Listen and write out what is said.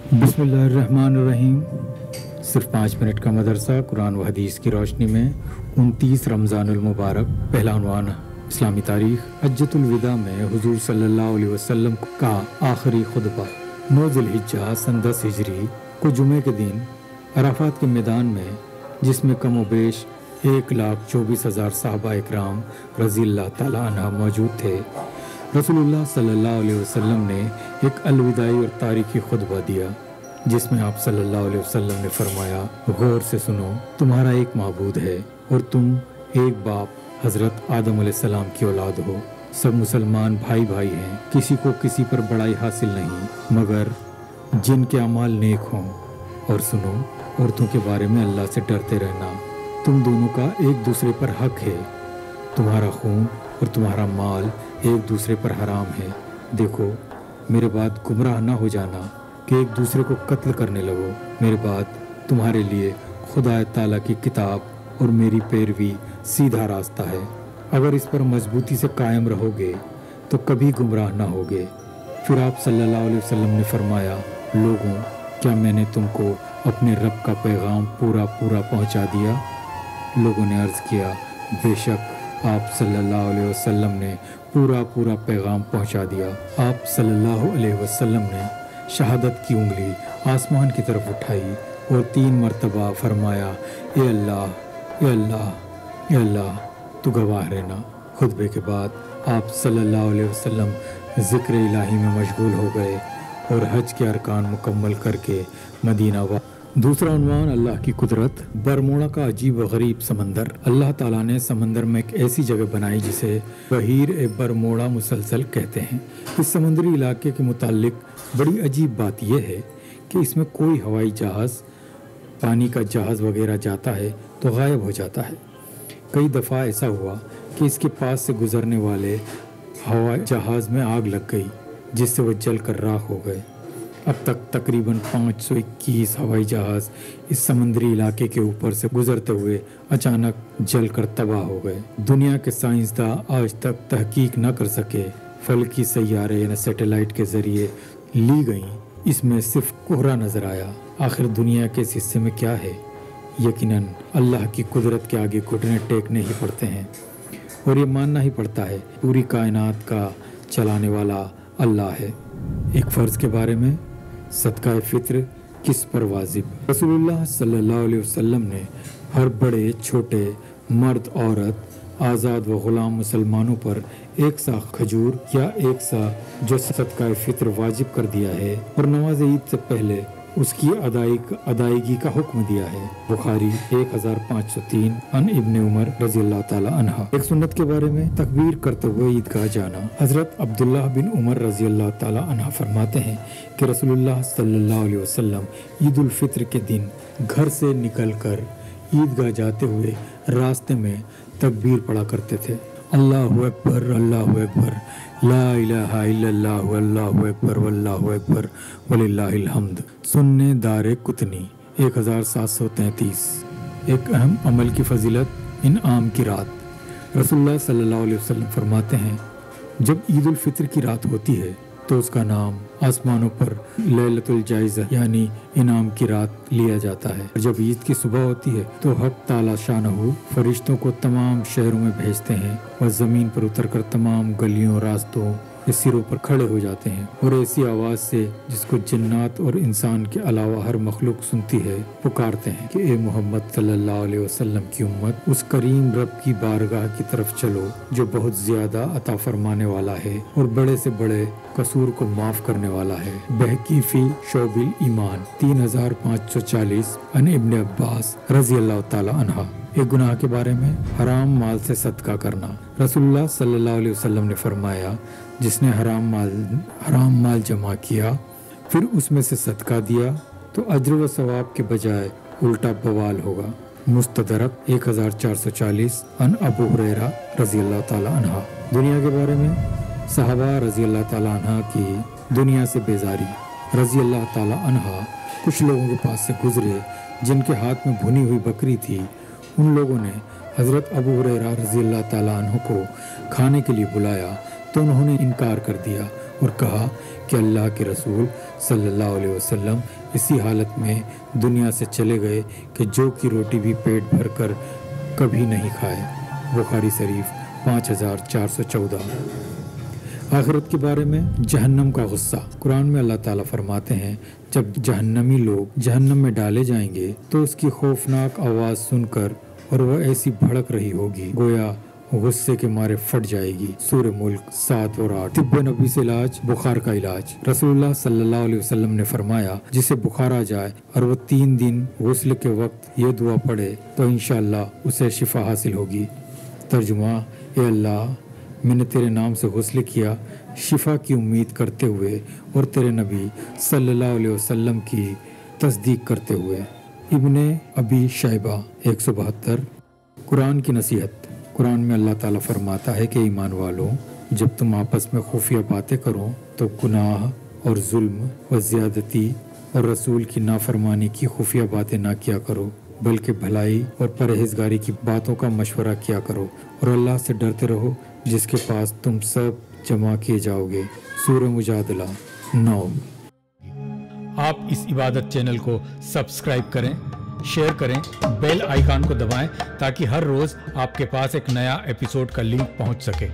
बिस्मिल्लाहिर्रहमानिर्रहीम। सिर्फ 5 मिनट का मदरसा कुरान व हदीस की रोशनी में 29 रमज़ानुल मुबारक। पहला उन्वान इस्लामी तारीख। हज्जतुल विदा में हुजूर सल्लल्लाहु अलैहि वसल्लम का आखिरी खुतबा 9 ज़िलहिज्जा सन 10 हिजरी को जुमे के दिन अराफात के मैदान में, जिसमें कम व बेश 1,24,000 सहाबा इकराम रज़ी अल्लाह तआला अन्हा मौजूद थे, रसूलुल्लाह सल्लल्लाहु अलैहि वसल्लम ने एक अलविदाई और तारीखी खुतबा दिया, जिसमें आप सल्लल्लाहु अलैहि वसल्लम ने फरमाया, गौर से सुनो, तुम्हारा एक माबूद है और तुम एक बाप हज़रत आदम अलैहिस्सलाम की औलाद हो। सब मुसलमान भाई भाई हैं, किसी को किसी पर बड़ाई हासिल नहीं मगर जिनके अमाल नेक हों। और सुनो, औरतों के बारे में अल्लाह से डरते रहना। तुम दोनों का एक दूसरे पर हक है, तुम्हारा खून और तुम्हारा माल एक दूसरे पर हराम है। देखो, मेरे बाद गुमराह ना हो जाना कि एक दूसरे को कत्ल करने लगो। मेरे बाद तुम्हारे लिए खुदा ताला की किताब और मेरी पैरवी सीधा रास्ता है। अगर इस पर मजबूती से कायम रहोगे तो कभी गुमराह ना होगे। फिर आप सल्लल्लाहु अलैहि वसल्लम ने फरमाया, लोगों, क्या मैंने तुमको अपने रब का पैगाम पूरा पूरा पहुंचा दिया? लोगों ने अर्ज़ किया, बेशक आप सल्लल्लाहु अलैहि वसल्लम ने पूरा पूरा पैगाम पहुंचा दिया। आप सल्लल्लाहु अलैहि वसल्लम ने शहादत की उंगली आसमान की तरफ उठाई और 3 मरतबा फरमाया, ए अल्लाह, ए अल्लाह, ए अल्लाह, तू गवाह रहना। खुतबे के बाद आप सल्लल्लाहु अलैहि वसल्लम ज़िक्र इलाही में मशगूल हो गए और हज के अरकान मुकम्मल करके मदीना व दूसरा उन्वान अल्लाह की कुदरत। बरमोड़ा का अजीब व गरीब समंदर। अल्लाह ताला ने समंदर में एक ऐसी जगह बनाई जिसे बहीर ए बरमोड़ा मुसलसल कहते हैं। इस समुद्री इलाके के मुतालिक बड़ी अजीब बात यह है कि इसमें कोई हवाई जहाज़, पानी का जहाज़ वगैरह जाता है तो गायब हो जाता है। कई दफ़ा ऐसा हुआ कि इसके पास से गुजरने वाले हवाई जहाज़ में आग लग गई, जिससे वह जल कर राख हो गए। अब तक तकरीबन 521 हवाई जहाज़ इस समुद्री इलाके के ऊपर से गुजरते हुए अचानक जलकर तबाह हो गए। दुनिया के साइंसदां आज तक तहकीक न कर सके। फल्की सैयारे यानी सैटेलाइट के जरिए ली गई, इसमें सिर्फ कोहरा नजर आया। आखिर दुनिया के इस हिस्से में क्या है? यकीनन अल्लाह की कुदरत के आगे घुटने टेकने ही पड़ते हैं और ये मानना ही पड़ता है पूरी कायनात का चलाने वाला अल्लाह है। एक फ़र्ज़ के बारे में, सदका फित्र किस पर वाजिब? रसूलुल्लाह सल्लल्लाहु अलैहि वसल्लम ने हर बड़े छोटे, मर्द औरत, आज़ाद व ग़ुलाम मुसलमानों पर 1 सा खजूर या 1 सा जो सदका फित्र वाजिब कर दिया है और नमाज ईद से पहले उसकी अदायगी का हुक्म दिया है। बुखारी 1503 अन इब्ने उमर रज़ी अल्लाह ताला अन्हा। एक सुन्नत के बारे में, तकबीर करते हुए ईदगाह जाना। हज़रत अब्दुल्लाह बिन उमर रज़ी अल्लाह ताला अन्हा फरमाते हैं कि रसूलुल्लाह सल्लल्लाहु अलैहि वसल्लम ईद उल फित्र के दिन घर से निकलकर ईदगाह जाते हुए रास्ते में तकबीर पढ़ा करते थे, अल्लाहु अकबर, अल्लाहु अकबर, ला इलाहा इल्लल्लाहु, अल्लाहु अकबर, वल्लाहु अकबर, वलिल्लाहिल हम्द। सुन्ने दारे कुतनी 1733। एक अहम अमल की फजीलत, इनाम की रात। रसूलुल्लाह सल्लल्लाहु अलैहि वसल्लम फरमाते हैं, जब ईद उल फित्र की रात होती है तो उसका नाम आसमानों पर लैलतुल जायज़ा यानी इनाम की रात लिया जाता है। और जब ईद की सुबह होती है तो हक ताला शानहू फरिश्तों को तमाम शहरों में भेजते हैं और ज़मीन पर उतरकर तमाम गलियों, रास्तों के सिरों पर खड़े हो जाते हैं और ऐसी आवाज़ से जिसको जिन्नात और इंसान के अलावा हर मखलूक सुनती है, पुकारते हैं कि ए मोहम्मद सल्लल्लाहु अलैहि वसल्लम की उम्मत, उस करीम रब की बारगाह की तरफ चलो जो बहुत ज़्यादा अता फरमाने वाला है और बड़े से बड़े कसूर को माफ़ करने वाला है। बहकी फी शोबिल ईमान 3540 अन इब्ने अब्बास रज़ी अल्लाह ताला अन्हा। एक गुनाह के बारे में, हराम माल से सदका करना। रसूलुल्लाह सल्लल्लाहु अलैहि वसल्लम ने फरमाया, जिसने हराम माल जमा किया फिर उसमें से सदका दिया तो अज्र व सवाब के बजाय उल्टा बवाल होगा। मुस्तदरक 1440 अन अबू हुरैरा रज़ी अल्लाह ताला अन्हा। दुनिया के बारे में, सहाबा रज़ी अल्लाह ताला अन्हा की दुनिया से बेजारी। रज़ी अल्लाह ताला अन्हा कुछ लोगों के पास से गुजरे जिनके हाथ में भुनी हुई बकरी थी। उन लोगों ने हज़रत अबू हुरैरा रज़ी अल्लाह ताला अन्हु को खाने के लिए बुलाया تو انہوں نے انکار کر دیا اور کہا کہ اللہ کے رسول صلی اللہ علیہ وسلم اسی حالت میں دنیا سے چلے گئے کہ جو کی روٹی بھی پیٹ بھر کر کبھی نہیں کھائے۔ بخاری شریف 5414۔ آخرت کے بارے میں جہنم کا غصہ۔ قرآن میں اللہ تعالیٰ فرماتے ہیں جب جہنمی لوگ جہنم میں ڈالے جائیں گے تو اس کی خوفناک آواز سن کر اور وہ ایسی بھڑک رہی ہوگی گویا غصے کے مارے پھٹ جائے گی۔ سورہ ملک 7 اور 8۔ طب نبی سے علاج، بخار کا علاج۔ رسول اللہ صلی اللہ علیہ وسلم نے فرمایا جسے بخار آ جائے اور وہ 3 دن غسل کے وقت یہ دعا پڑھے تو انشاءاللہ اسے شفا حاصل ہوگی۔ ترجمہ: اے اللہ، میں نے تیرے نام سے غسل کیا شفا کی امید کرتے ہوئے اور تیرے نبی صلی اللہ علیہ وسلم کی تصدیق کرتے ہوئے۔ ابن ابی شیبہ 172۔ قرآن کی نصیحت۔ قرآن میں اللہ تعالیٰ فرماتا ہے کہ ایمان والوں، جب تم آپس میں خفیہ باتیں کرو تو گناہ اور ظلم و زیادتی اور رسول کی نافرمانی کی خفیہ باتیں نہ کیا کرو، بلکہ بھلائی اور پرہیزگاری کی باتوں کا مشورہ کیا کرو اور اللہ سے ڈرتے رہو جس کے پاس تم سب جمع کیے جاؤ گے۔ سورہ مجادلہ 9۔ آپ اس عبادت چینل کو سبسکرائب کریں، شیئر کریں، بیل آئیکن کو دبائیں تاکہ ہر روز آپ کے پاس ایک نیا ایپیسوڈ کا لنک پہنچ سکے۔